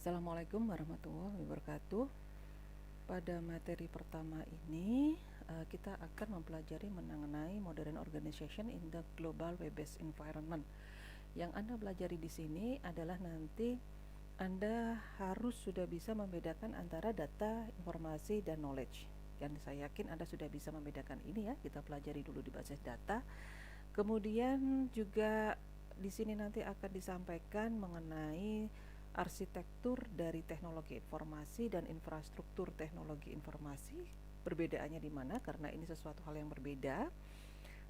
Assalamualaikum warahmatullahi wabarakatuh. Pada materi pertama ini kita akan mempelajari mengenai modern organization in the global web-based environment. Yang Anda pelajari di sini adalah nanti Anda harus sudah bisa membedakan antara data, informasi, dan knowledge. Dan saya yakin Anda sudah bisa membedakan ini ya. Kita pelajari dulu di basis data. Kemudian juga di sini nanti akan disampaikan mengenai arsitektur dari teknologi informasi dan infrastruktur teknologi informasi. Perbedaannya di mana? Karena ini sesuatu hal yang berbeda.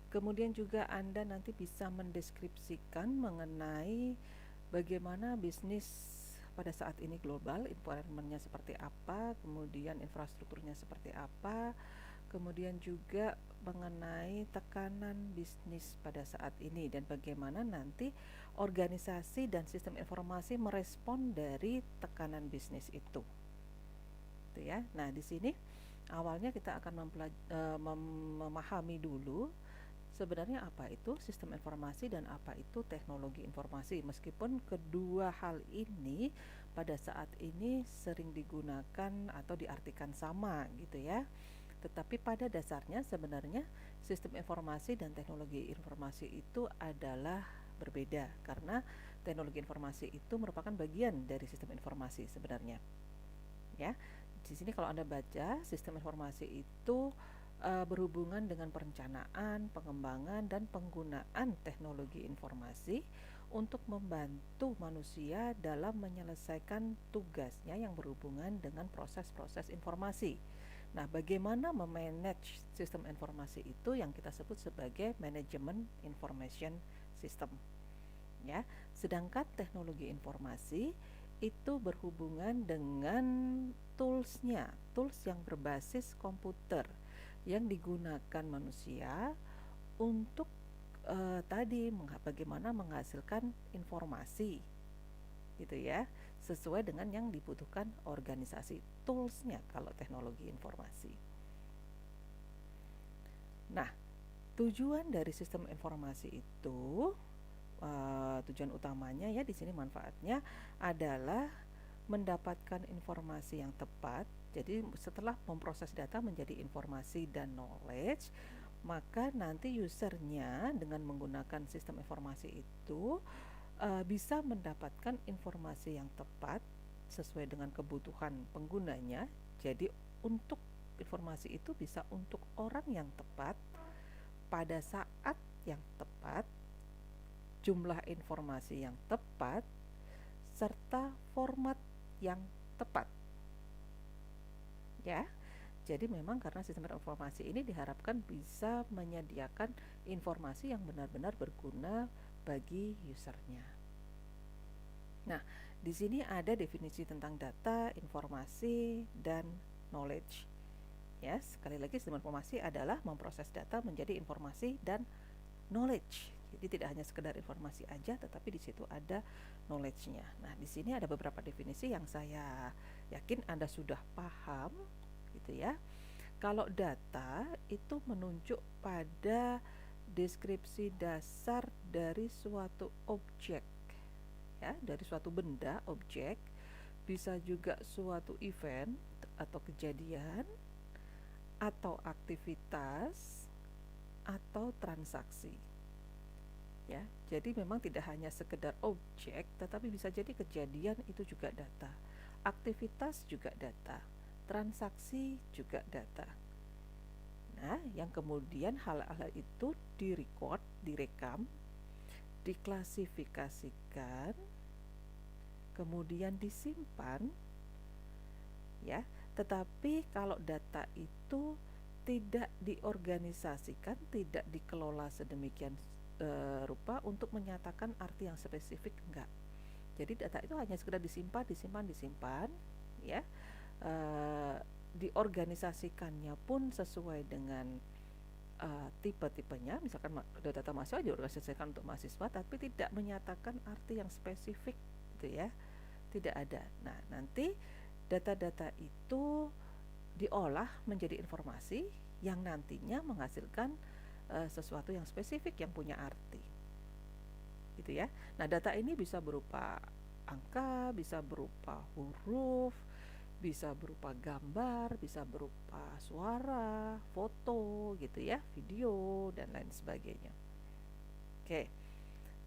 Kemudian juga Anda nanti bisa mendeskripsikan mengenai bagaimana bisnis pada saat ini global, environment-nya seperti apa, kemudian infrastrukturnya seperti apa, kemudian juga mengenai tekanan bisnis pada saat ini dan bagaimana nanti organisasi dan sistem informasi merespon dari tekanan bisnis itu. Gitu ya. Nah, di sini awalnya kita akan memahami dulu sebenarnya apa itu sistem informasi dan apa itu teknologi informasi. Meskipun kedua hal ini pada saat ini sering digunakan atau diartikan sama gitu ya. Tetapi pada dasarnya sebenarnya sistem informasi dan teknologi informasi itu adalah berbeda karena teknologi informasi itu merupakan bagian dari sistem informasi sebenarnya. Ya. Di sini kalau Anda baca, sistem informasi itu berhubungan dengan perencanaan, pengembangan, dan penggunaan teknologi informasi untuk membantu manusia dalam menyelesaikan tugasnya yang berhubungan dengan proses-proses informasi. Nah, bagaimana memanage sistem informasi itu yang kita sebut sebagai manajemen information system. Ya, sedangkan teknologi informasi itu berhubungan dengan toolsnya, tools yang berbasis komputer yang digunakan manusia untuk bagaimana menghasilkan informasi gitu ya, sesuai dengan yang dibutuhkan organisasi. Toolsnya kalau teknologi informasi. Nah, tujuan dari sistem informasi itu tujuan utamanya ya di sini manfaatnya adalah mendapatkan informasi yang tepat. Jadi setelah memproses data menjadi informasi dan knowledge, maka nanti usernya dengan menggunakan sistem informasi itu bisa mendapatkan informasi yang tepat sesuai dengan kebutuhan penggunanya. Jadi untuk informasi itu bisa untuk orang yang tepat pada saat yang tepat, jumlah informasi yang tepat, serta format yang tepat. Ya. Jadi memang karena sistem informasi ini diharapkan bisa menyediakan informasi yang benar-benar berguna bagi usernya. Nah, di sini ada definisi tentang data, informasi, dan knowledge. Ya, sekali lagi sistem informasi adalah memproses data menjadi informasi dan knowledge. Jadi tidak hanya sekedar informasi aja, tetapi di situ ada knowledge-nya. Nah, di sini ada beberapa definisi yang saya yakin Anda sudah paham, gitu ya. Kalau data itu menunjuk pada deskripsi dasar dari suatu objek, ya, dari suatu benda, objek, bisa juga suatu event atau kejadian, atau aktivitas, atau transaksi. Ya, jadi memang tidak hanya sekedar objek, tetapi bisa jadi kejadian itu juga data, aktivitas juga data, transaksi juga data. Nah, yang kemudian hal-hal itu direcord, direkam, diklasifikasikan, kemudian disimpan, ya. Tetapi kalau data itu tidak diorganisasikan, tidak dikelola sedemikian rupa untuk menyatakan arti yang spesifik, enggak. Jadi data itu hanya sekedar disimpan, ya. Diorganisasikannya pun sesuai dengan tipe-tipenya. Misalkan data mahasiswa diorganisasikan untuk mahasiswa, tapi tidak menyatakan arti yang spesifik, gitu ya. Tidak ada. Nah, nanti data-data itu diolah menjadi informasi yang nantinya menghasilkan sesuatu yang spesifik yang punya arti, gitu ya. Nah, data ini bisa berupa angka, bisa berupa huruf, bisa berupa gambar, bisa berupa suara, foto gitu ya, video dan lain sebagainya. Oke,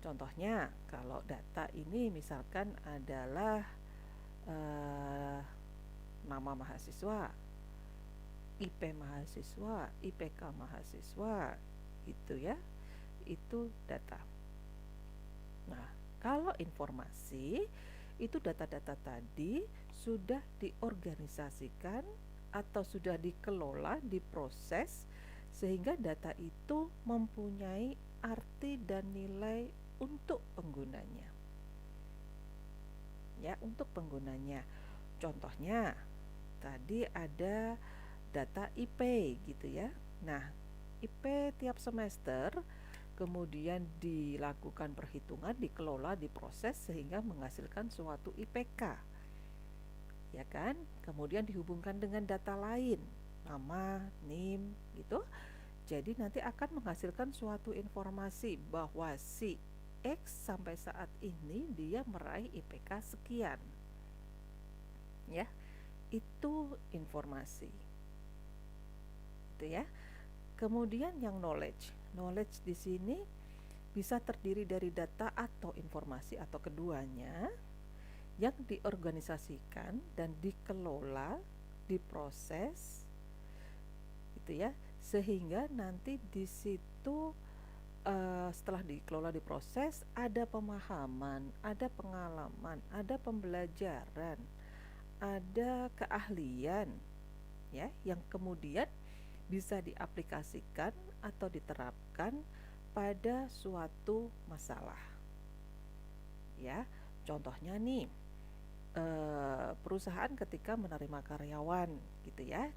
contohnya kalau data ini misalkan adalah nama mahasiswa, IP mahasiswa, IPK mahasiswa, gitu ya, itu data. Nah, kalau informasi itu data-data tadi sudah diorganisasikan atau sudah dikelola, diproses sehingga data itu mempunyai arti dan nilai untuk penggunanya. Ya, untuk penggunanya. Contohnya, tadi ada data IP gitu ya. Nah, IP tiap semester kemudian dilakukan perhitungan, dikelola, diproses sehingga menghasilkan suatu IPK. Ya kan? Kemudian dihubungkan dengan data lain, nama, NIM gitu. Jadi nanti akan menghasilkan suatu informasi bahwa si X sampai saat ini dia meraih IPK sekian. Ya, itu informasi. Itu ya. Kemudian yang knowledge. Knowledge di sini bisa terdiri dari data atau informasi atau keduanya yang diorganisasikan dan dikelola, diproses gitu ya, sehingga nanti di situ setelah dikelola, diproses, ada pemahaman, ada pengalaman, ada pembelajaran, ada keahlian ya yang kemudian bisa diaplikasikan atau diterapkan pada suatu masalah. Ya, contohnya nih, perusahaan ketika menerima karyawan gitu ya,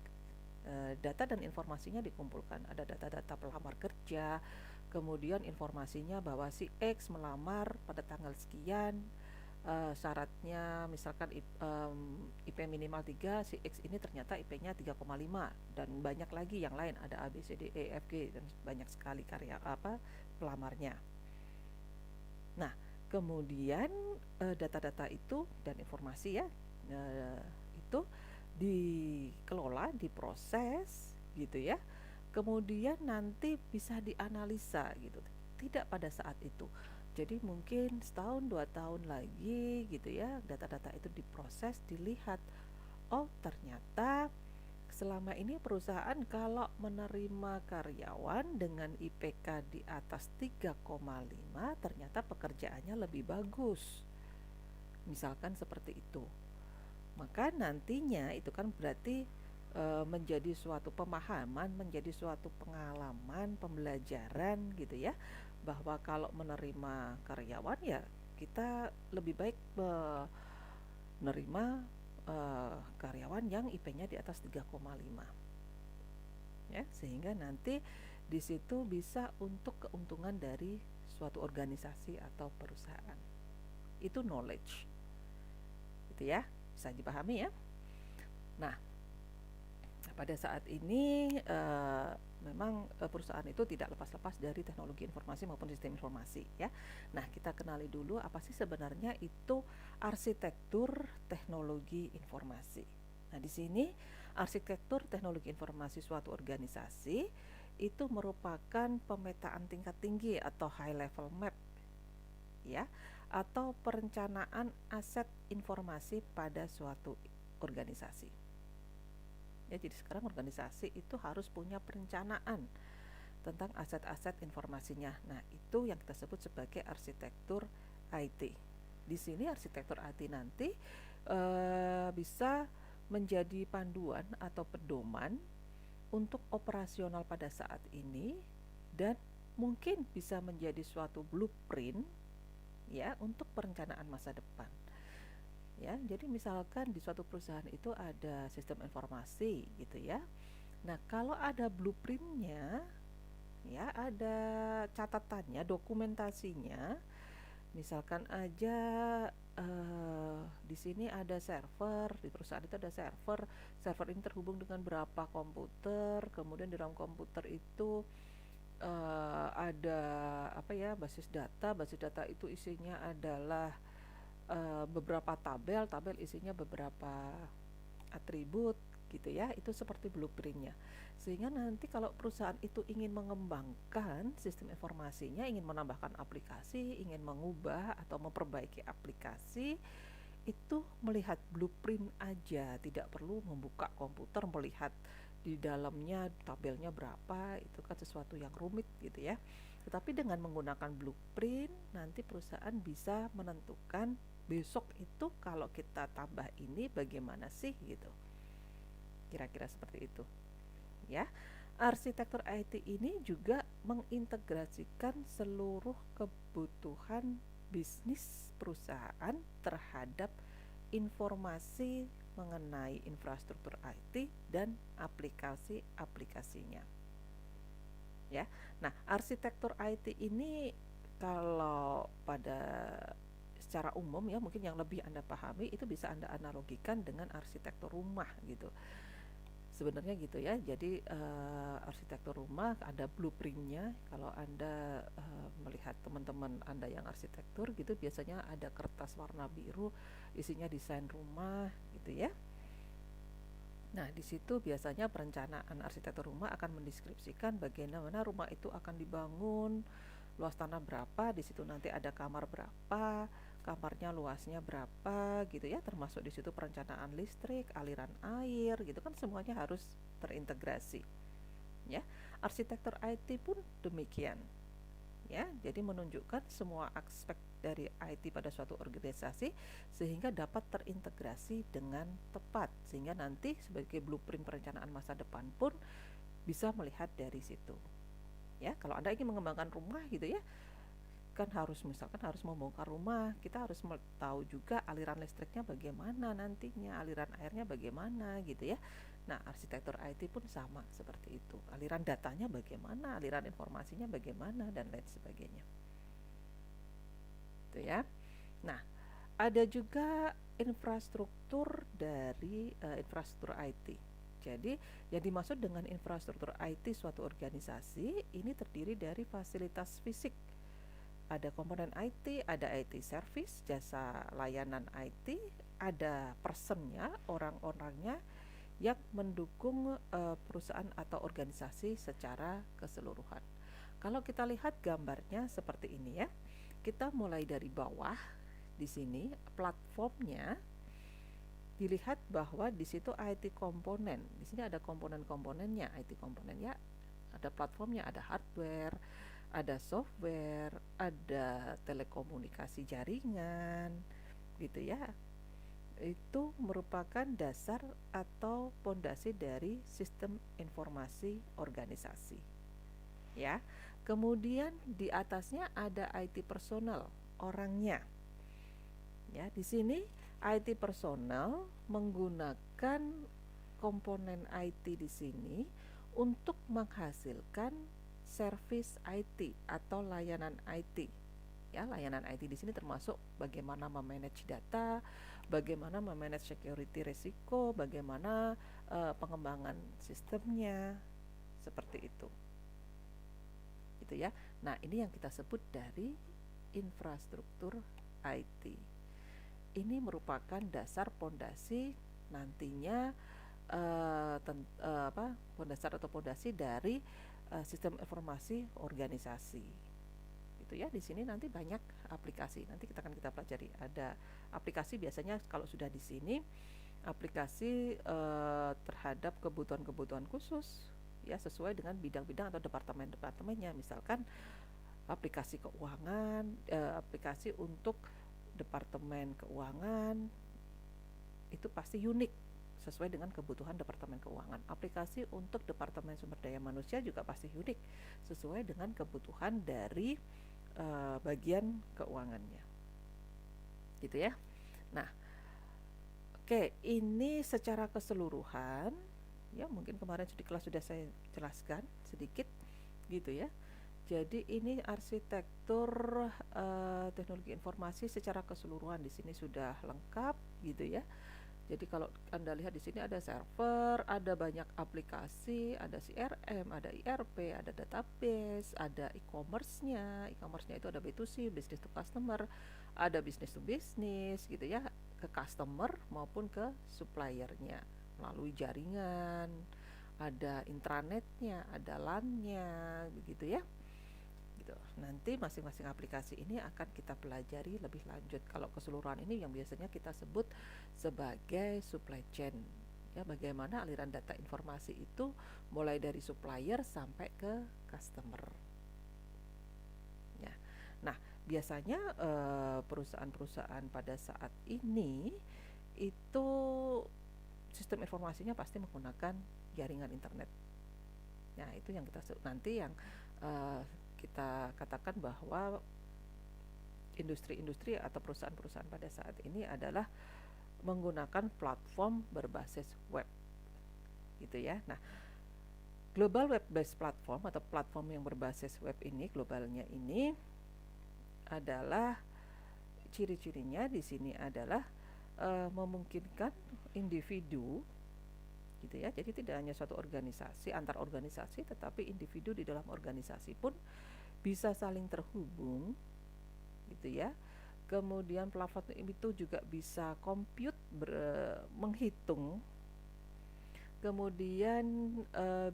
data dan informasinya dikumpulkan. Ada data-data pelamar kerja, kemudian informasinya bahwa si X melamar pada tanggal sekian, syaratnya misalkan IP minimal 3, si X ini ternyata IP-nya 3,5 dan banyak lagi yang lain, ada A B C D E F G dan banyak sekali pelamarnya. Nah, kemudian data-data itu dan informasi ya itu dikelola, diproses gitu ya. Kemudian nanti bisa dianalisa gitu. Tidak pada saat itu. Jadi mungkin setahun 2 tahun lagi gitu ya, data-data itu diproses, dilihat, oh ternyata selama ini perusahaan kalau menerima karyawan dengan IPK di atas 3,5 ternyata pekerjaannya lebih bagus. Misalkan seperti itu. Maka nantinya itu kan berarti menjadi suatu pemahaman, menjadi suatu pengalaman, pembelajaran gitu ya, bahwa kalau menerima karyawan ya kita lebih baik menerima karyawan yang IP-nya di atas 3,5 ya, sehingga nanti di situ bisa untuk keuntungan dari suatu organisasi atau perusahaan. Itu knowledge. Gitu ya, bisa dipahami ya. Nah, pada saat ini memang perusahaan itu tidak lepas-lepas dari teknologi informasi maupun sistem informasi ya. Nah, kita kenali dulu apa sih sebenarnya itu arsitektur teknologi informasi. Nah, di sini arsitektur teknologi informasi suatu organisasi itu merupakan pemetaan tingkat tinggi atau high level map ya, atau perencanaan aset informasi pada suatu organisasi. Ya, jadi sekarang organisasi itu harus punya perencanaan tentang aset-aset informasinya. Nah, itu yang kita sebut sebagai arsitektur IT. Di sini arsitektur IT nanti bisa menjadi panduan atau pedoman untuk operasional pada saat ini dan mungkin bisa menjadi suatu blueprint ya untuk perencanaan masa depan. Ya, jadi misalkan di suatu perusahaan itu ada sistem informasi gitu ya. Nah, kalau ada blueprintnya, ya ada catatannya, dokumentasinya. Misalkan aja di sini ada server, di perusahaan itu ada server. Server ini terhubung dengan berapa komputer, kemudian di dalam komputer itu ada apa ya, basis data. Basis data itu isinya adalah beberapa tabel isinya beberapa atribut gitu ya, itu seperti blueprintnya. Sehingga nanti kalau perusahaan itu ingin mengembangkan sistem informasinya, ingin menambahkan aplikasi, ingin mengubah atau memperbaiki aplikasi, itu melihat blueprint aja, tidak perlu membuka komputer melihat di dalamnya tabelnya berapa, itu kan sesuatu yang rumit gitu ya. Tetapi dengan menggunakan blueprint, nanti perusahaan bisa menentukan besok itu kalau kita tambah ini bagaimana sih gitu. Kira-kira seperti itu ya. Arsitektur IT ini juga mengintegrasikan seluruh kebutuhan bisnis perusahaan terhadap informasi mengenai infrastruktur IT dan aplikasi-aplikasinya. Ya. Nah, arsitektur IT ini kalau pada secara umum ya, mungkin yang lebih Anda pahami itu bisa Anda analogikan dengan arsitektur rumah gitu. Sebenarnya gitu ya. Jadi arsitektur rumah ada blueprintnya. Kalau Anda melihat teman-teman Anda yang arsitektur gitu, biasanya ada kertas warna biru isinya desain rumah gitu ya. Nah, di situ biasanya perencanaan arsitektur rumah akan mendeskripsikan bagaimana rumah itu akan dibangun, luas tanah berapa, di situ nanti ada kamar berapa, kamarnya luasnya berapa gitu ya, termasuk di situ perencanaan listrik, aliran air gitu kan, semuanya harus terintegrasi ya. Arsitektur IT pun demikian ya, jadi menunjukkan semua aspek dari IT pada suatu organisasi sehingga dapat terintegrasi dengan tepat, sehingga nanti sebagai blueprint perencanaan masa depan pun bisa melihat dari situ ya. Kalau Anda ingin mengembangkan rumah gitu ya, kan harus misalkan harus membongkar rumah, kita harus tahu juga aliran listriknya bagaimana nantinya, aliran airnya bagaimana gitu ya. Nah, arsitektur IT pun sama seperti itu, aliran datanya bagaimana, aliran informasinya bagaimana, dan lain sebagainya itu ya. Nah, ada juga infrastruktur dari infrastruktur IT. Jadi, yang dimaksud dengan infrastruktur IT suatu organisasi ini terdiri dari fasilitas fisik. Ada komponen IT, ada IT service, jasa layanan IT, ada personnya, orang-orangnya yang mendukung perusahaan atau organisasi secara keseluruhan. Kalau kita lihat gambarnya seperti ini ya. Kita mulai dari bawah. Di sini platformnya dilihat bahwa di situ IT komponen. Di sini ada komponen-komponennya, IT komponen ya. Ada platformnya, ada hardware, ada software, ada telekomunikasi jaringan gitu ya. Itu merupakan dasar atau pondasi dari sistem informasi organisasi ya. Kemudian di atasnya ada IT personal, orangnya ya. Di sini IT personal menggunakan komponen IT di sini untuk menghasilkan service IT atau layanan IT ya. Layanan IT di sini termasuk bagaimana memanage data, bagaimana memanage security risiko, bagaimana pengembangan sistemnya, seperti itu gitu ya. Nah, ini yang kita sebut dari infrastruktur IT. Ini merupakan dasar pondasi nantinya pondasar atau pondasi dari sistem informasi organisasi gitu ya. Di sini nanti banyak aplikasi, nanti kita akan pelajari. Ada aplikasi biasanya kalau sudah di sini aplikasi terhadap kebutuhan-kebutuhan khusus ya, sesuai dengan bidang-bidang atau departemen-departemennya. Misalkan aplikasi keuangan, aplikasi untuk departemen keuangan itu pasti unik sesuai dengan kebutuhan departemen keuangan. Aplikasi untuk departemen sumber daya manusia juga pasti unik sesuai dengan kebutuhan dari bagian keuangannya gitu ya. Nah, oke, ini secara keseluruhan ya, mungkin kemarin di kelas sudah saya jelaskan sedikit gitu ya. Jadi ini arsitektur teknologi informasi secara keseluruhan di sini sudah lengkap gitu ya. Jadi kalau Anda lihat di sini ada server, ada banyak aplikasi, ada CRM, ada ERP, ada database, ada e-commerce-nya. E-commerce-nya itu ada B2C, business to customer, ada bisnis to bisnis gitu ya, ke customer maupun ke suppliernya melalui jaringan, ada intranetnya, ada LAN-nya begitu ya. Gitu. Nanti masing-masing aplikasi ini akan kita pelajari lebih lanjut. Kalau keseluruhan ini yang biasanya kita sebut sebagai supply chain. Ya, bagaimana aliran data informasi itu mulai dari supplier sampai ke customer. Ya. Nah, biasanya perusahaan-perusahaan pada saat ini itu sistem informasinya pasti menggunakan jaringan internet. Nah, itu yang kita nanti yang kita katakan bahwa industri-industri atau perusahaan-perusahaan pada saat ini adalah menggunakan platform berbasis web gitu ya. Nah, global web based platform atau platform yang berbasis web ini, globalnya ini adalah ciri-cirinya di sini adalah memungkinkan individu gitu ya. Jadi tidak hanya suatu organisasi, antar organisasi, tetapi individu di dalam organisasi pun bisa saling terhubung gitu ya. Kemudian platform itu juga bisa compute, menghitung, kemudian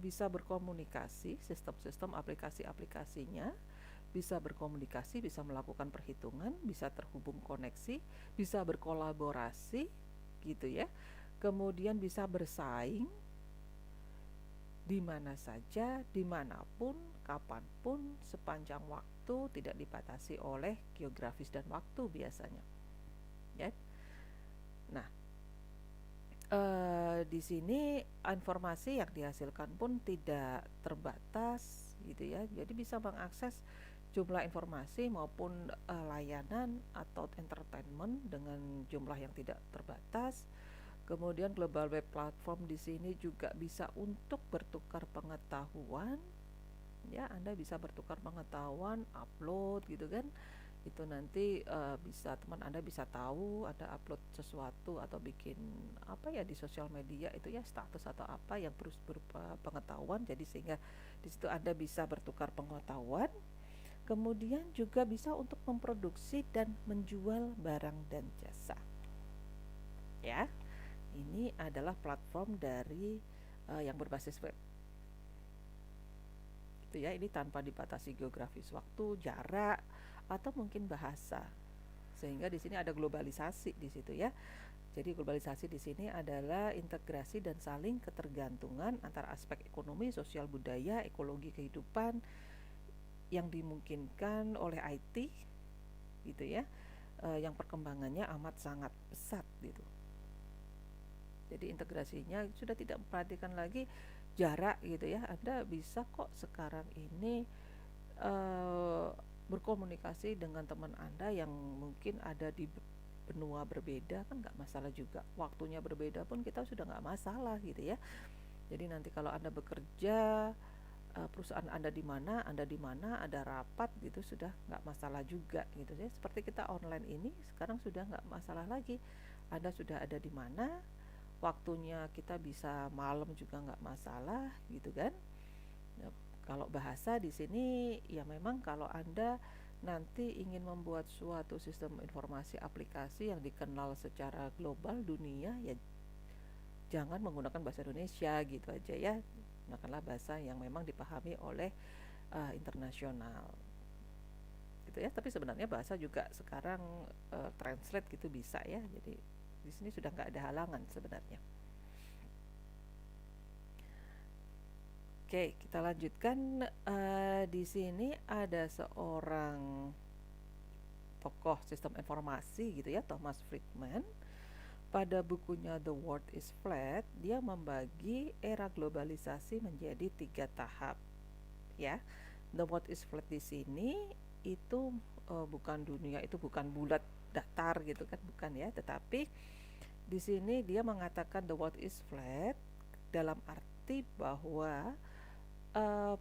bisa berkomunikasi, sistem-sistem aplikasi-aplikasinya bisa berkomunikasi, bisa melakukan perhitungan, bisa terhubung koneksi, bisa berkolaborasi gitu ya. Kemudian bisa bersaing di mana saja, dimanapun, kapanpun, sepanjang waktu, tidak dibatasi oleh geografis dan waktu biasanya. Ya. Nah, di sini informasi yang dihasilkan pun tidak terbatas, gitu ya. Jadi bisa mengakses jumlah informasi maupun layanan atau entertainment dengan jumlah yang tidak terbatas. Kemudian global web platform di sini juga bisa untuk bertukar pengetahuan. Ya, Anda bisa bertukar pengetahuan, upload gitu kan. Itu nanti bisa teman Anda bisa tahu ada upload sesuatu atau bikin apa ya di sosial media itu ya, status atau apa yang berupa pengetahuan. Jadi sehingga di situ Anda bisa bertukar pengetahuan. Kemudian juga bisa untuk memproduksi dan menjual barang dan jasa. Ya. Ini adalah platform dari yang berbasis web. Itu ya, ini tanpa dibatasi geografis waktu, jarak, atau mungkin bahasa. Sehingga di sini ada globalisasi di situ ya. Jadi globalisasi di sini adalah integrasi dan saling ketergantungan antara aspek ekonomi, sosial, budaya, ekologi kehidupan yang dimungkinkan oleh IT gitu ya. Yang perkembangannya amat sangat pesat gitu. Jadi integrasinya sudah tidak memperhatikan lagi jarak gitu ya. Anda bisa kok sekarang ini berkomunikasi dengan teman Anda yang mungkin ada di benua berbeda, kan nggak masalah juga. Waktunya berbeda pun kita sudah nggak masalah gitu ya. Jadi nanti kalau Anda bekerja, perusahaan Anda di mana, ada rapat gitu, sudah nggak masalah juga gitu ya. Seperti kita online ini sekarang sudah nggak masalah lagi. Anda sudah ada di mana, waktunya kita bisa malam juga nggak masalah gitu kan. Nah, kalau bahasa di sini ya memang kalau Anda nanti ingin membuat suatu sistem informasi aplikasi yang dikenal secara global dunia, ya jangan menggunakan bahasa Indonesia gitu aja ya. Gunakanlah bahasa yang memang dipahami oleh internasional gitu ya. Tapi sebenarnya bahasa juga sekarang translate gitu bisa ya. Jadi di sini sudah nggak ada halangan sebenarnya. Oke, kita lanjutkan. Di sini ada seorang tokoh sistem informasi gitu ya, Thomas Friedman. Pada bukunya The World is Flat, dia membagi era globalisasi menjadi 3 tahap. Ya, The World is Flat di sini itu bukan dunia, itu bukan bulat datar gitu kan, bukan ya, tetapi di sini dia mengatakan the world is flat dalam arti bahwa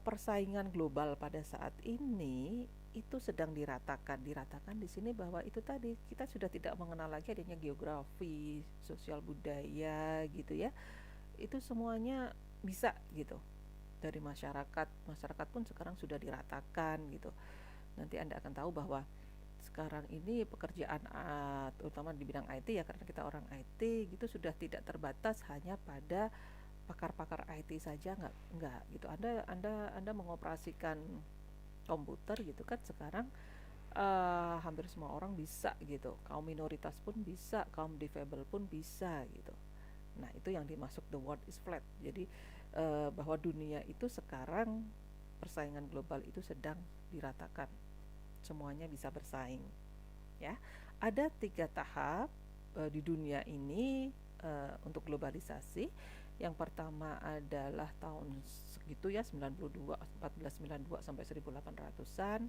persaingan global pada saat ini itu sedang diratakan. Diratakan di sini bahwa itu tadi kita sudah tidak mengenal lagi adanya geografi, sosial budaya gitu ya. Itu semuanya bisa gitu. Dari masyarakat pun sekarang sudah diratakan gitu. Nanti Anda akan tahu bahwa sekarang ini pekerjaan terutama di bidang IT ya, karena kita orang IT gitu, sudah tidak terbatas hanya pada pakar-pakar IT saja, nggak gitu. Anda mengoperasikan komputer gitu kan sekarang, hampir semua orang bisa gitu, kaum minoritas pun bisa, kaum difabel pun bisa gitu. Nah, itu yang dimaksud the world is flat. Jadi bahwa dunia itu sekarang persaingan global itu sedang diratakan, semuanya bisa bersaing ya. Ada 3 tahap di dunia ini untuk globalisasi. Yang pertama adalah tahun segitu ya, 92, 1492 sampai 1800-an.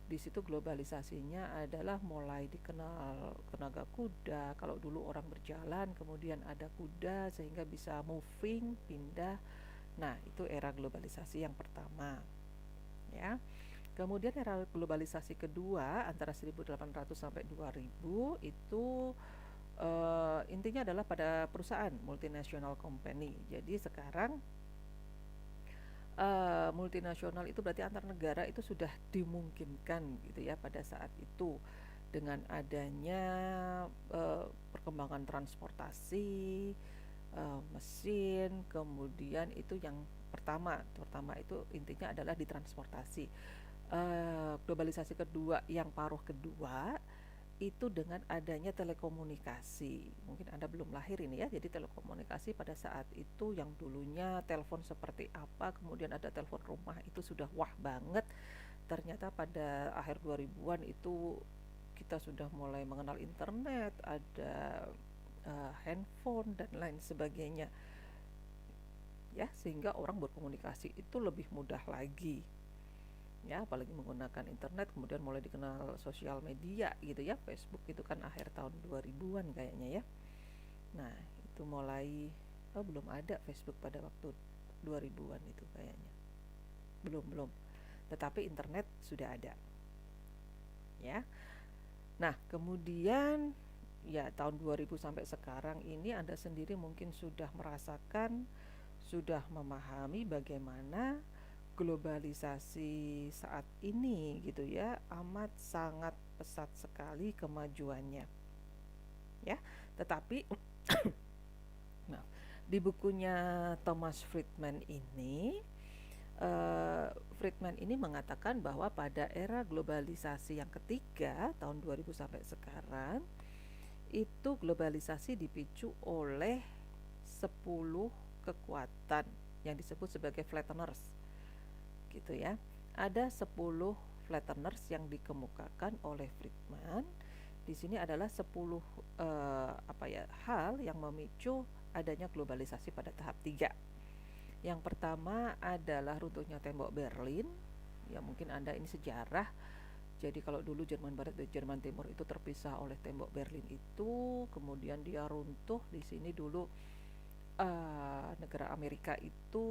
Di situ globalisasinya adalah mulai dikenal tenaga kuda. Kalau dulu orang berjalan, kemudian ada kuda sehingga bisa moving, pindah. Nah, itu era globalisasi yang pertama ya. Kemudian era globalisasi kedua antara 1800 sampai 2000 itu intinya adalah pada perusahaan multinational company. Jadi sekarang multinasional itu berarti antar negara itu sudah dimungkinkan gitu ya pada saat itu, dengan adanya perkembangan transportasi, mesin, kemudian itu yang pertama itu intinya adalah di transportasi. Globalisasi kedua yang paruh kedua itu dengan adanya telekomunikasi. Mungkin Anda belum lahir ini ya. Jadi telekomunikasi pada saat itu yang dulunya telepon seperti apa, kemudian ada telepon rumah, itu sudah wah banget. Ternyata pada akhir 2000-an itu kita sudah mulai mengenal internet, ada handphone dan lain sebagainya. Ya, sehingga orang berkomunikasi itu lebih mudah lagi. Ya, apalagi menggunakan internet, kemudian mulai dikenal sosial media gitu ya. Facebook itu kan akhir tahun 2000-an kayaknya ya. Nah, itu mulai belum ada Facebook pada waktu 2000-an itu kayaknya. Belum. Tetapi internet sudah ada. Ya. Nah, kemudian ya tahun 2000 sampai sekarang ini Anda sendiri mungkin sudah merasakan, sudah memahami bagaimana globalisasi saat ini gitu ya, amat sangat pesat sekali kemajuannya ya. Tetapi nah, di bukunya Thomas Friedman ini mengatakan bahwa pada era globalisasi yang ketiga tahun 2000 sampai sekarang itu globalisasi dipicu oleh 10 kekuatan yang disebut sebagai flatteners gitu ya. Ada 10 flatteners yang dikemukakan oleh Friedman. Di sini adalah 10 hal yang memicu adanya globalisasi pada tahap 3. Yang pertama adalah runtuhnya tembok Berlin. Ya, mungkin Anda ini sejarah. Jadi kalau dulu Jerman Barat dan Jerman Timur itu terpisah oleh tembok Berlin itu, kemudian dia runtuh. Di sini dulu negara Amerika itu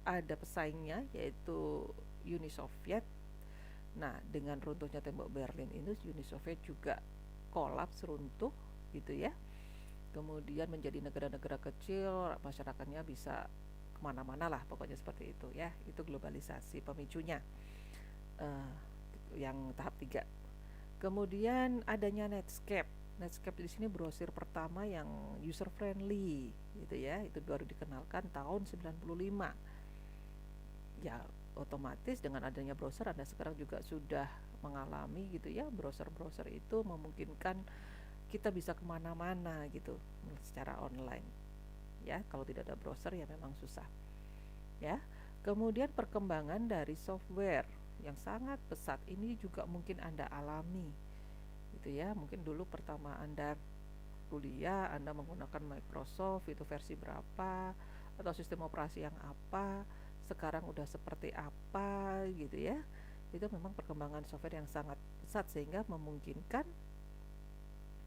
ada pesaingnya, yaitu Uni Soviet. Nah, dengan runtuhnya tembok Berlin ini, Uni Soviet juga kolaps, runtuh gitu ya. Kemudian menjadi negara-negara kecil, masyarakatnya bisa kemana-mana lah, pokoknya seperti itu ya. Itu globalisasi pemicunya, yang tahap 3. Kemudian adanya Netscape. Netscape di sini brosur pertama yang user friendly gitu ya. Itu baru dikenalkan tahun 95. Ya, otomatis dengan adanya browser Anda sekarang juga sudah mengalami gitu ya, browser-browser itu memungkinkan kita bisa kemana-mana gitu secara online ya. Kalau tidak ada browser ya memang susah ya. Kemudian perkembangan dari software yang sangat pesat ini juga mungkin Anda alami gitu ya. Mungkin dulu pertama Anda kuliah Anda menggunakan Microsoft itu versi berapa, atau sistem operasi yang apa, sekarang udah seperti apa gitu ya. Itu memang perkembangan software yang sangat pesat sehingga memungkinkan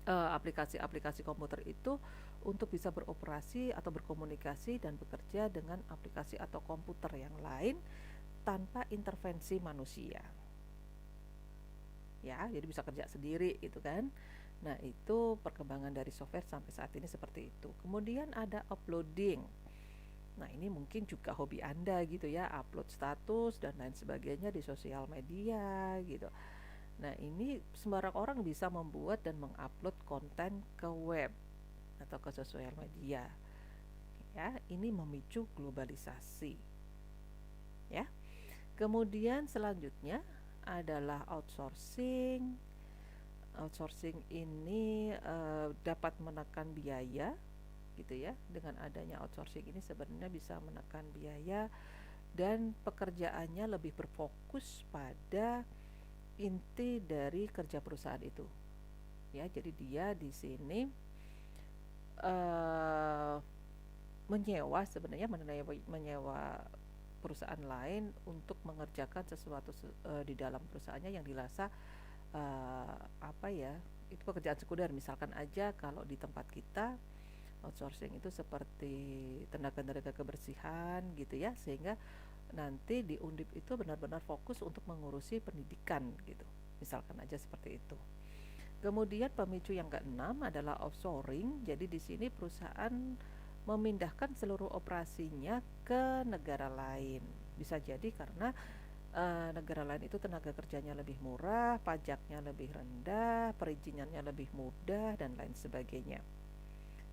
aplikasi-aplikasi komputer itu untuk bisa beroperasi atau berkomunikasi dan bekerja dengan aplikasi atau komputer yang lain tanpa intervensi manusia ya. Jadi bisa kerja sendiri gitu kan. Nah, itu perkembangan dari software sampai saat ini seperti itu. Kemudian ada uploading. Nah, ini mungkin juga hobi Anda gitu ya, upload status dan lain sebagainya di sosial media gitu. Nah, ini sembarang orang bisa membuat dan mengupload konten ke web atau ke sosial media. Ya, ini memicu globalisasi. Ya. Kemudian selanjutnya adalah outsourcing. Outsourcing ini dapat menekan biaya, gitu ya. Dengan adanya outsourcing ini sebenarnya bisa menekan biaya dan pekerjaannya lebih berfokus pada inti dari kerja perusahaan itu. Ya, jadi dia di sini menyewa, sebenarnya menyewa perusahaan lain untuk mengerjakan sesuatu di dalam perusahaannya yang dirasa apa ya, itu pekerjaan sekunder. Misalkan aja kalau di tempat kita outsourcing itu seperti tenaga kebersihan gitu ya, sehingga nanti di Undip itu benar-benar fokus untuk mengurusi pendidikan gitu, misalkan aja seperti itu. Kemudian pemicu yang keenam adalah offshoring. Jadi di sini perusahaan memindahkan seluruh operasinya ke negara lain. Bisa jadi karena negara lain itu tenaga kerjanya lebih murah, pajaknya lebih rendah, perizinannya lebih mudah dan lain sebagainya.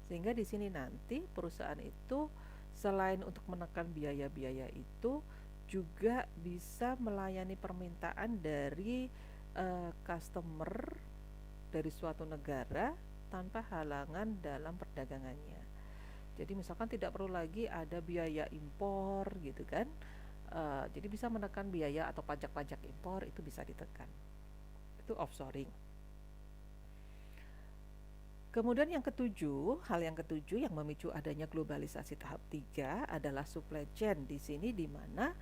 Sehingga di sini nanti perusahaan itu selain untuk menekan biaya-biaya itu juga bisa melayani permintaan dari customer dari suatu negara tanpa halangan dalam perdagangannya. Jadi misalkan tidak perlu lagi ada biaya impor gitu kan. Jadi bisa menekan biaya atau pajak-pajak impor itu bisa ditekan. Itu offshoring. Kemudian hal yang ketujuh yang memicu adanya globalisasi tahap 3 adalah supply chain. Di sini di mana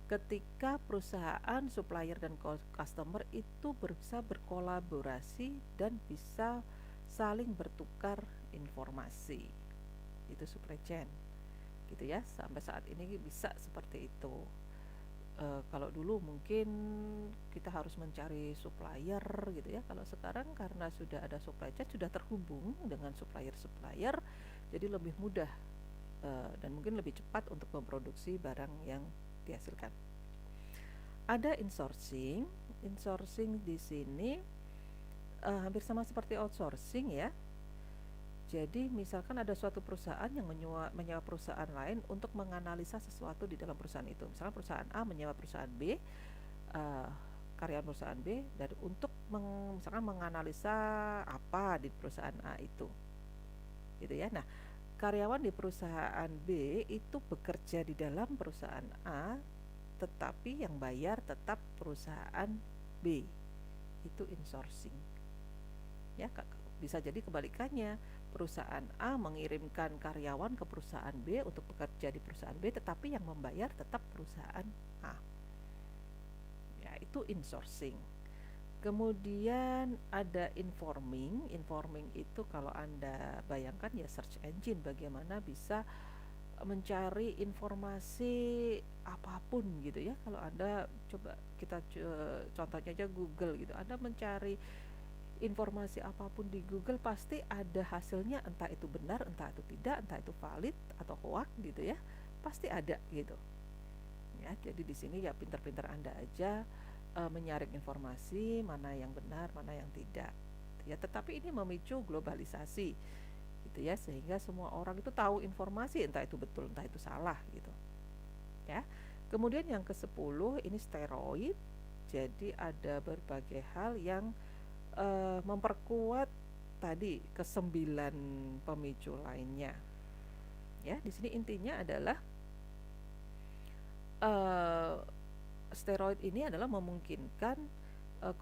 ketika perusahaan, supplier dan customer itu bisa berkolaborasi dan bisa saling bertukar informasi. Itu supply chain. Gitu ya. Sampai saat ini bisa seperti itu. Kalau dulu mungkin kita harus mencari supplier gitu ya. Kalau sekarang karena sudah ada supply chain, sudah terhubung dengan supplier-supplier, jadi lebih mudah dan mungkin lebih cepat untuk memproduksi barang yang dihasilkan. Ada insourcing. Insourcing di sini hampir sama seperti outsourcing ya. Jadi misalkan ada suatu perusahaan yang menyewa perusahaan lain untuk menganalisa sesuatu di dalam perusahaan itu. Misalkan perusahaan A menyewa perusahaan B, karyawan perusahaan B, dan untuk misalkan menganalisa apa di perusahaan A itu, gitu ya. Nah, karyawan di perusahaan B itu bekerja di dalam perusahaan A, tetapi yang bayar tetap perusahaan B. Itu insourcing. Ya, bisa jadi kebalikannya, perusahaan A mengirimkan karyawan ke perusahaan B untuk bekerja di perusahaan B, tetapi yang membayar tetap perusahaan A. Ya, itu insourcing. Kemudian ada informing. Informing itu kalau Anda bayangkan ya search engine, bagaimana bisa mencari informasi apapun gitu ya. Kalau Anda coba, kita contohnya aja Google gitu, Anda mencari informasi apapun di Google pasti ada hasilnya, entah itu benar, entah itu tidak, entah itu valid atau hoax gitu ya, pasti ada gitu ya. Jadi di sini ya pintar-pintar Anda aja menyaring informasi mana yang benar, mana yang tidak ya. Tetapi ini memicu globalisasi gitu ya, sehingga semua orang itu tahu informasi, entah itu betul entah itu salah gitu ya. Kemudian yang ke-10 ini steroid. Jadi ada berbagai hal yang memperkuat tadi ke-9 pemicu lainnya. Ya, di sini intinya adalah steroid ini adalah memungkinkan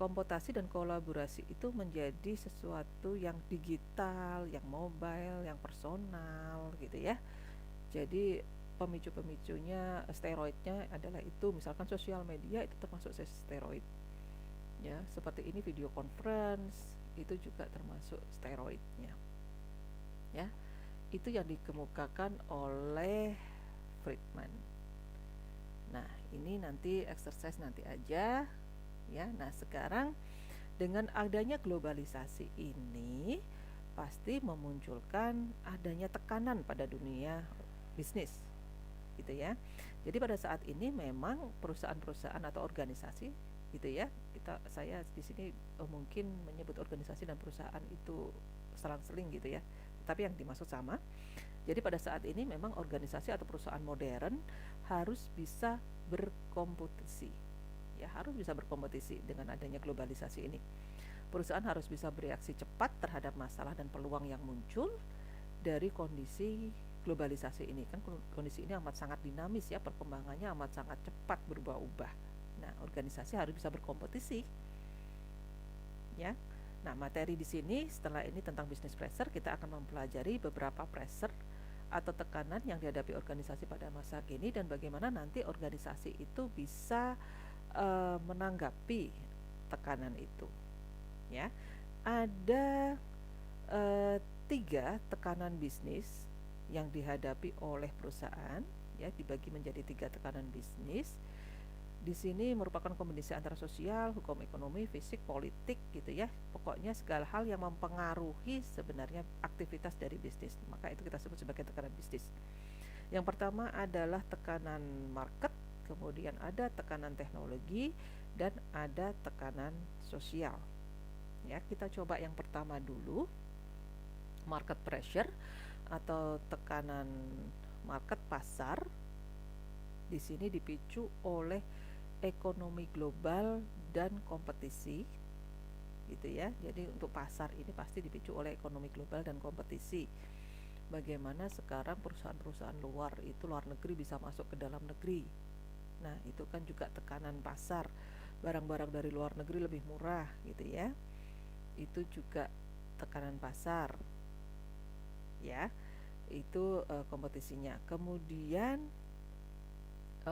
komputasi dan kolaborasi itu menjadi sesuatu yang digital, yang mobile, yang personal gitu ya. Jadi pemicu-pemicunya steroidnya adalah itu, misalkan sosial media itu termasuk steroid. Ya, seperti ini video conference itu juga termasuk steroidnya. Ya, itu yang dikemukakan oleh Friedman. Nah, ini nanti exercise nanti aja ya. Nah, sekarang dengan adanya globalisasi ini pasti memunculkan adanya tekanan pada dunia bisnis gitu ya. Jadi pada saat ini memang perusahaan-perusahaan atau organisasi gitu ya. Saya di sini mungkin menyebut organisasi dan perusahaan itu selang-seling gitu ya, tapi yang dimaksud sama. Jadi pada saat ini memang organisasi atau perusahaan modern harus bisa berkompetisi, ya harus bisa berkompetisi dengan adanya globalisasi ini. Perusahaan harus bisa bereaksi cepat terhadap masalah dan peluang yang muncul dari kondisi globalisasi ini. Kan kondisi ini amat sangat dinamis ya, perkembangannya amat sangat cepat berubah-ubah. Nah, organisasi harus bisa berkompetisi ya. Nah, materi di sini setelah ini tentang business pressure, kita akan mempelajari beberapa pressure atau tekanan yang dihadapi organisasi pada masa kini dan bagaimana nanti organisasi itu bisa menanggapi tekanan itu ya. Ada uh, 3 tekanan bisnis yang dihadapi oleh perusahaan ya, dibagi menjadi 3 tekanan bisnis. Di sini merupakan kombinasi antara sosial, hukum ekonomi, fisik, politik gitu ya. Pokoknya segala hal yang mempengaruhi sebenarnya aktivitas dari bisnis. Maka itu kita sebut sebagai tekanan bisnis. Yang pertama adalah tekanan market, kemudian ada tekanan teknologi, dan ada tekanan sosial. Ya, kita coba yang pertama dulu, market pressure atau tekanan market pasar. Di sini dipicu oleh ekonomi global dan kompetisi gitu ya. Jadi untuk pasar ini pasti dipicu oleh ekonomi global dan kompetisi. Bagaimana sekarang perusahaan-perusahaan luar negeri bisa masuk ke dalam negeri. Nah, itu kan juga tekanan pasar. Barang-barang dari luar negeri lebih murah gitu ya. Itu juga tekanan pasar. Ya. Itu kompetisinya. Kemudian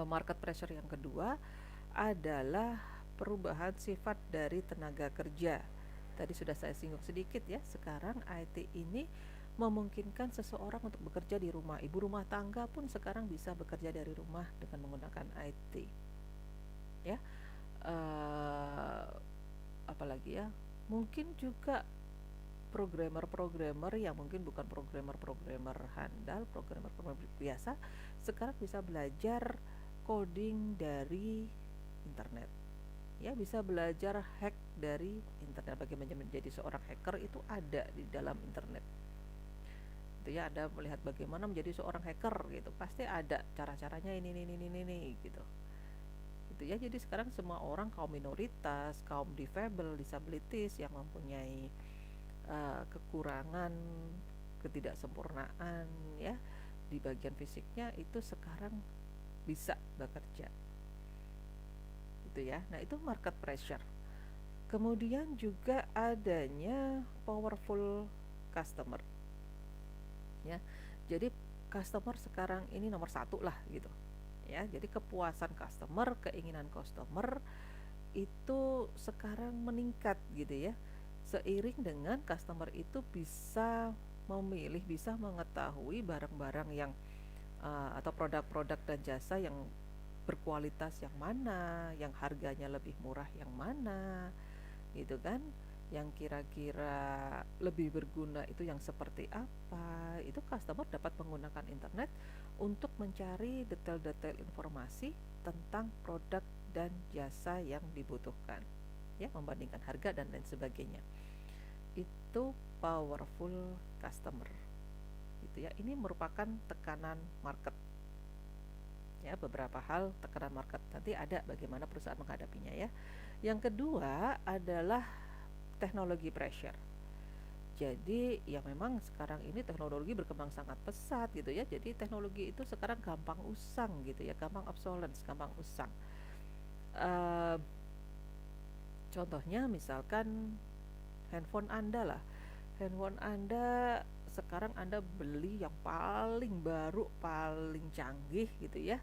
market pressure yang kedua adalah perubahan sifat dari tenaga kerja. Tadi sudah saya singgung sedikit ya. Sekarang IT ini memungkinkan seseorang untuk bekerja di rumah. Ibu rumah tangga pun sekarang bisa bekerja dari rumah dengan menggunakan IT. Ya, apalagi ya? Mungkin juga programmer-programmer yang mungkin bukan programmer-programmer handal, programmer-programmer biasa, sekarang bisa belajar coding dari internet. Ya, bisa belajar hack dari internet. Bagaimana menjadi seorang hacker itu ada di dalam internet. Itu ya, ada melihat bagaimana menjadi seorang hacker gitu. Pasti ada cara-caranya ini gitu. Itu ya, jadi sekarang semua orang, kaum minoritas, kaum difabel, disabilities yang mempunyai kekurangan, ketidaksempurnaan ya di bagian fisiknya itu sekarang bisa bekerja gitu ya. Nah, itu market pressure. Kemudian juga adanya powerful customer ya. Jadi customer sekarang ini nomor 1 lah gitu ya. Jadi kepuasan customer, keinginan customer itu sekarang meningkat gitu ya, seiring dengan customer itu bisa memilih, bisa mengetahui barang-barang yang atau produk-produk dan jasa yang berkualitas yang mana, yang harganya lebih murah yang mana gitu kan, yang kira-kira lebih berguna itu yang seperti apa. Itu customer dapat menggunakan internet untuk mencari detail-detail informasi tentang produk dan jasa yang dibutuhkan ya, membandingkan harga dan lain sebagainya. Itu powerful customer gitu ya. Ini merupakan tekanan market ya. Beberapa hal tekanan market, nanti ada bagaimana perusahaan menghadapinya ya. Yang kedua adalah teknologi pressure. Jadi ya memang sekarang ini teknologi berkembang sangat pesat gitu ya. Jadi teknologi itu sekarang gampang usang gitu ya, gampang obsolescence, gampang usang. Contohnya misalkan handphone Anda lah. Handphone Anda sekarang Anda beli yang paling baru, paling canggih gitu ya.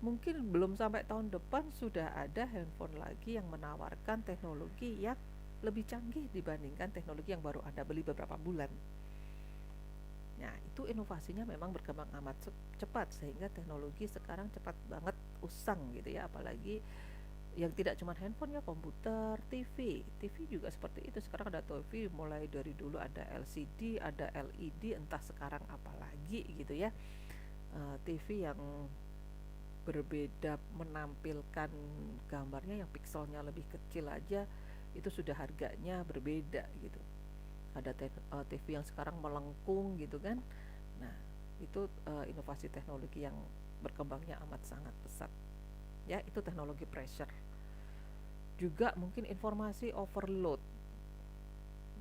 Mungkin belum sampai tahun depan sudah ada handphone lagi yang menawarkan teknologi yang lebih canggih dibandingkan teknologi yang baru Anda beli beberapa bulan. Nah, itu inovasinya memang berkembang amat cepat sehingga teknologi sekarang cepat banget usang gitu ya. Apalagi yang tidak cuma handphone ya, komputer, TV juga seperti itu. Sekarang ada TV mulai dari dulu ada LCD, ada LED, entah sekarang apa lagi gitu ya. TV yang berbeda menampilkan gambarnya yang pikselnya lebih kecil aja itu sudah harganya berbeda gitu. Ada TV yang sekarang melengkung gitu kan. Nah, itu inovasi teknologi yang berkembangnya amat sangat pesat. Ya, itu teknologi pressure. Juga mungkin informasi overload.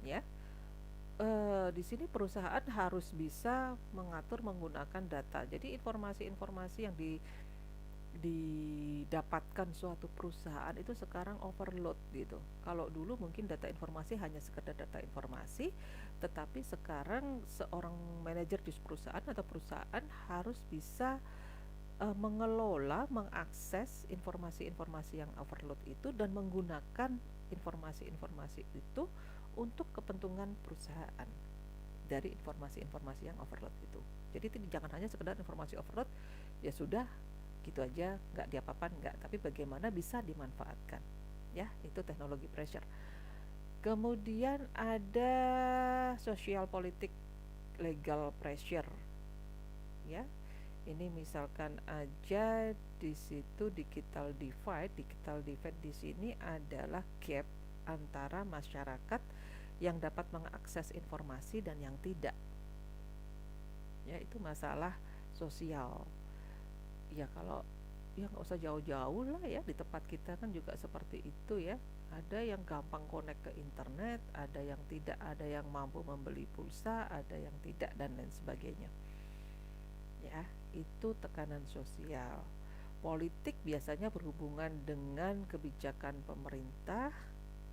Ya, di sini perusahaan harus bisa mengatur menggunakan data. Jadi informasi-informasi yang didapatkan suatu perusahaan itu sekarang overload gitu. Kalau dulu mungkin data informasi hanya sekedar data informasi, tetapi sekarang seorang manajer di perusahaan atau perusahaan harus bisa mengelola, mengakses informasi-informasi yang overload itu dan menggunakan informasi-informasi itu untuk kepentingan perusahaan dari informasi-informasi yang overload itu. Jadi jangan hanya sekedar informasi overload, ya sudah gitu aja, nggak diapa-apain, nggak, tapi bagaimana bisa dimanfaatkan. Ya, itu teknologi pressure. Kemudian ada social politik legal pressure. Ya, ini misalkan aja di situ digital divide di sini adalah gap antara masyarakat yang dapat mengakses informasi dan yang tidak. Ya, itu masalah sosial. Ya, kalau ya nggak usah jauh-jauh lah ya, di tempat kita kan juga seperti itu ya. Ada yang gampang connect ke internet, ada yang tidak, ada yang mampu membeli pulsa, ada yang tidak, dan lain sebagainya. Ya, itu tekanan sosial. Politik biasanya berhubungan dengan kebijakan pemerintah,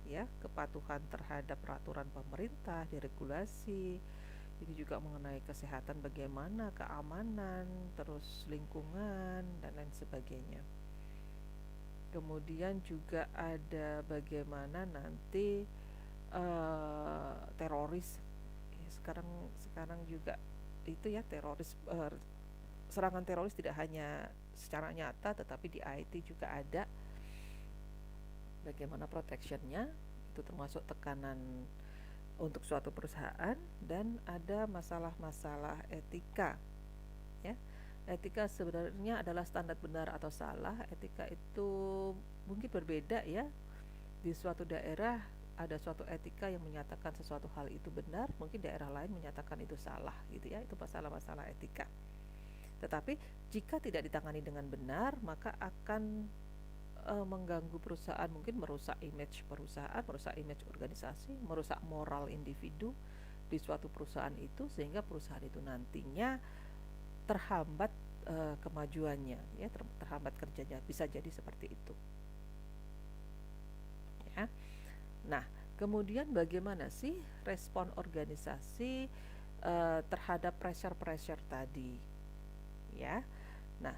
ya, kepatuhan terhadap peraturan pemerintah, diregulasi. Ini juga mengenai kesehatan, bagaimana keamanan, terus lingkungan dan lain sebagainya. Kemudian juga ada bagaimana nanti teroris. Sekarang sekarang juga itu ya, serangan teroris tidak hanya secara nyata tetapi di IT juga ada. Bagaimana protectionnya, itu termasuk tekanan untuk suatu perusahaan. Dan ada masalah-masalah etika ya. Etika sebenarnya adalah standar benar atau salah. Etika itu mungkin berbeda ya. Di suatu daerah ada suatu etika yang menyatakan sesuatu hal itu benar, mungkin daerah lain menyatakan itu salah gitu ya. Itu masalah-masalah etika. Tetapi jika tidak ditangani dengan benar, maka akan mengganggu perusahaan, mungkin merusak image perusahaan, merusak image organisasi, merusak moral individu di suatu perusahaan itu, sehingga perusahaan itu nantinya terhambat kemajuannya ya, terhambat kerjanya, bisa jadi seperti itu ya. Nah, kemudian bagaimana sih respon organisasi terhadap pressure tadi ya. Nah,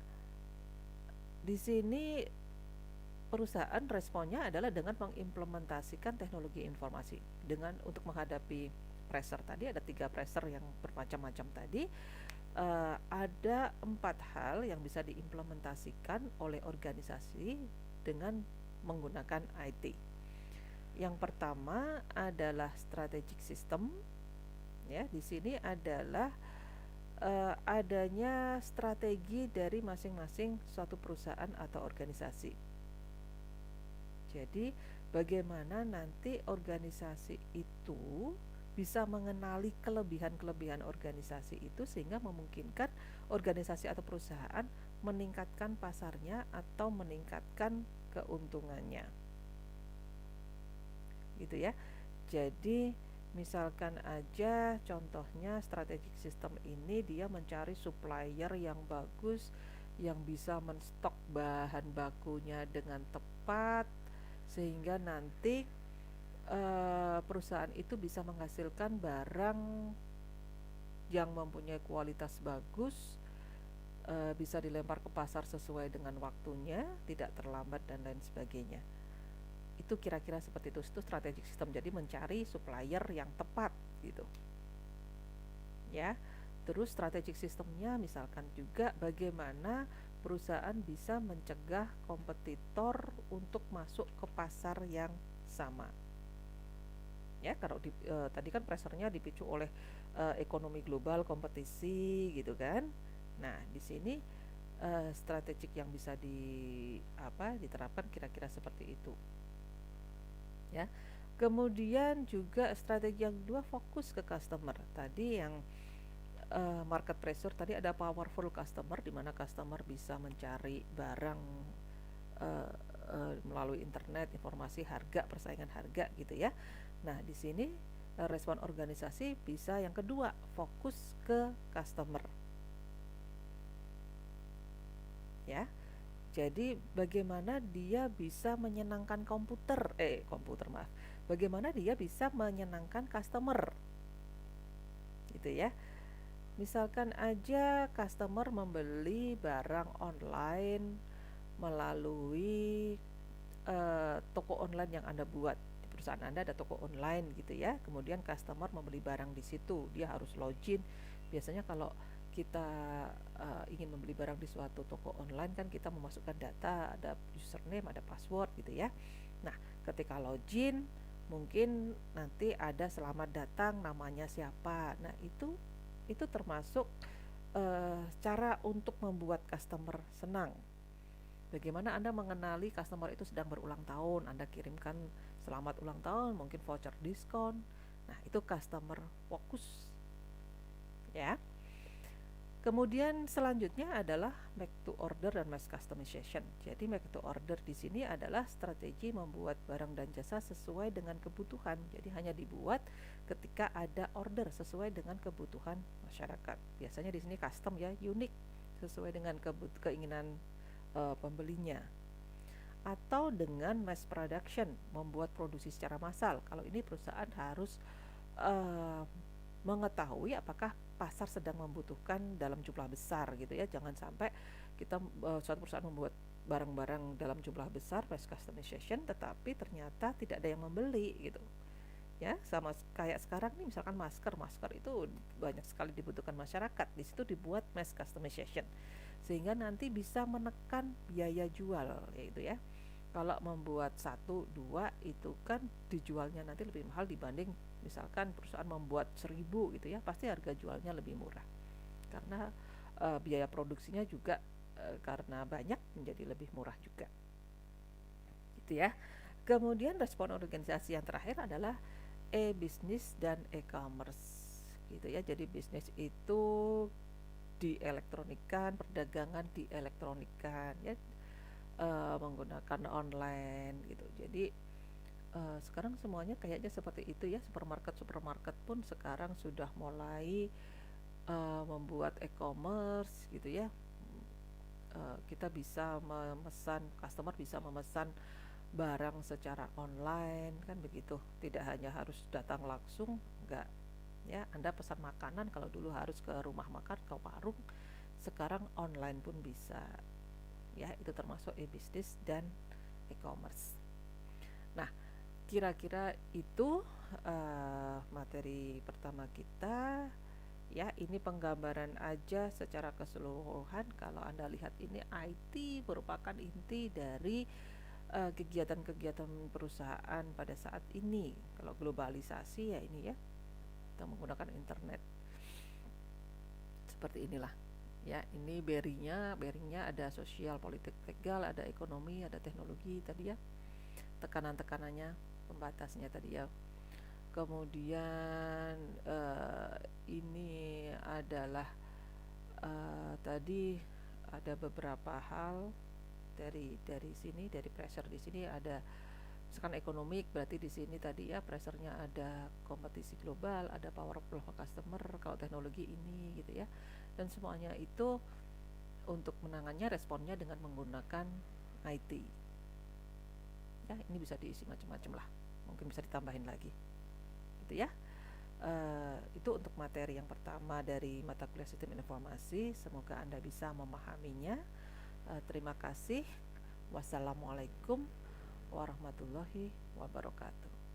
di sini perusahaan responnya adalah dengan mengimplementasikan teknologi informasi dengan untuk menghadapi pressure tadi. Ada 3 pressure yang bermacam-macam tadi. Ada 4 hal yang bisa diimplementasikan oleh organisasi dengan menggunakan IT. Yang pertama adalah strategic system. Ya, di sini adalah adanya strategi dari masing-masing suatu perusahaan atau organisasi. Jadi, bagaimana nanti organisasi itu bisa mengenali kelebihan-kelebihan organisasi itu sehingga memungkinkan organisasi atau perusahaan meningkatkan pasarnya atau meningkatkan keuntungannya. Gitu ya. Jadi misalkan aja contohnya strategic system ini dia mencari supplier yang bagus, yang bisa menstok bahan bakunya dengan tepat sehingga nanti perusahaan itu bisa menghasilkan barang yang mempunyai kualitas bagus, bisa dilempar ke pasar sesuai dengan waktunya, tidak terlambat dan lain sebagainya. Itu kira-kira seperti itu strategic system. Jadi mencari supplier yang tepat gitu ya. Terus strategic systemnya misalkan juga bagaimana perusahaan bisa mencegah kompetitor untuk masuk ke pasar yang sama ya. Kalau tadi kan pressure-nya dipicu oleh ekonomi global, kompetisi gitu kan. Nah, di sini strategik yang bisa diterapkan kira-kira seperti itu ya. Kemudian juga strategi yang kedua, fokus ke customer. Tadi yang market pressure, tadi ada powerful customer, di mana customer bisa mencari barang melalui internet, informasi harga, persaingan harga gitu ya. Nah, di sini respon organisasi bisa yang kedua, fokus ke customer ya. Jadi bagaimana dia bisa menyenangkan komputer maaf. Bagaimana dia bisa menyenangkan customer gitu ya. Misalkan aja customer membeli barang online melalui toko online yang Anda buat. Di perusahaan Anda ada toko online gitu ya. Kemudian customer membeli barang di situ, dia harus login. Biasanya kalau kita ingin membeli barang di suatu toko online kan kita memasukkan data, ada username, ada password gitu ya. Nah, ketika login mungkin nanti ada selamat datang, namanya siapa. Nah, itu termasuk cara untuk membuat customer senang. Bagaimana Anda mengenali customer itu sedang berulang tahun, Anda kirimkan selamat ulang tahun, mungkin voucher diskon. Nah, itu customer fokus ya. Kemudian selanjutnya adalah make to order dan mass customization. Jadi make to order di sini adalah strategi membuat barang dan jasa sesuai dengan kebutuhan. Jadi hanya dibuat ketika ada order sesuai dengan kebutuhan masyarakat. Biasanya di sini custom ya, unik sesuai dengan keinginan pembelinya. Atau dengan mass production, membuat produksi secara massal. Kalau ini perusahaan harus mengetahui apakah pasar sedang membutuhkan dalam jumlah besar gitu ya. Jangan sampai kita suatu perusahaan membuat barang-barang dalam jumlah besar, mass customization, tetapi ternyata tidak ada yang membeli gitu ya. Sama kayak sekarang nih, misalkan masker itu banyak sekali dibutuhkan masyarakat, di situ dibuat mass customization sehingga nanti bisa menekan biaya jual yaitu ya. Kalau membuat 1-2 itu kan dijualnya nanti lebih mahal dibanding misalkan perusahaan membuat 1000 gitu ya, pasti harga jualnya lebih murah karena biaya produksinya juga karena banyak menjadi lebih murah juga gitu ya. Kemudian respon organisasi yang terakhir adalah e-bisnis dan e-commerce gitu ya. Jadi bisnis itu dielektronikan, perdagangan dielektronikan ya, menggunakan online gitu. Jadi sekarang semuanya kayaknya seperti itu ya. Supermarket pun sekarang sudah mulai membuat e-commerce gitu ya. Kita bisa memesan, customer bisa memesan barang secara online kan begitu. Tidak hanya harus datang langsung, enggak ya. Anda pesan makanan, kalau dulu harus ke rumah makan, ke warung, sekarang online pun bisa ya. Itu termasuk e-bisnis dan e-commerce. Nah, kira-kira itu materi pertama kita ya. Ini penggambaran aja secara keseluruhan. Kalau Anda lihat ini, IT merupakan inti dari kegiatan-kegiatan perusahaan pada saat ini. Kalau globalisasi ya ini ya, kita menggunakan internet seperti inilah ya. Ini bearingnya ada sosial, politik, legal, ada ekonomi, ada teknologi tadi ya. Tekanan-tekanannya, pembatasnya tadi ya. Kemudian ini adalah tadi ada beberapa hal dari sini, dari pressure di sini ada misalkan ekonomik, berarti di sini tadi ya pressure-nya ada kompetisi global, ada powerful customer. Kalau teknologi ini gitu ya. Dan semuanya itu untuk menangannya, responnya dengan menggunakan IT. Ya, ini bisa diisi macam-macam lah. Mungkin bisa ditambahin lagi. Gitu ya. Itu untuk materi yang pertama dari mata kuliah Sistem Informasi. Semoga Anda bisa memahaminya. Terima kasih. Wassalamualaikum warahmatullahi wabarakatuh.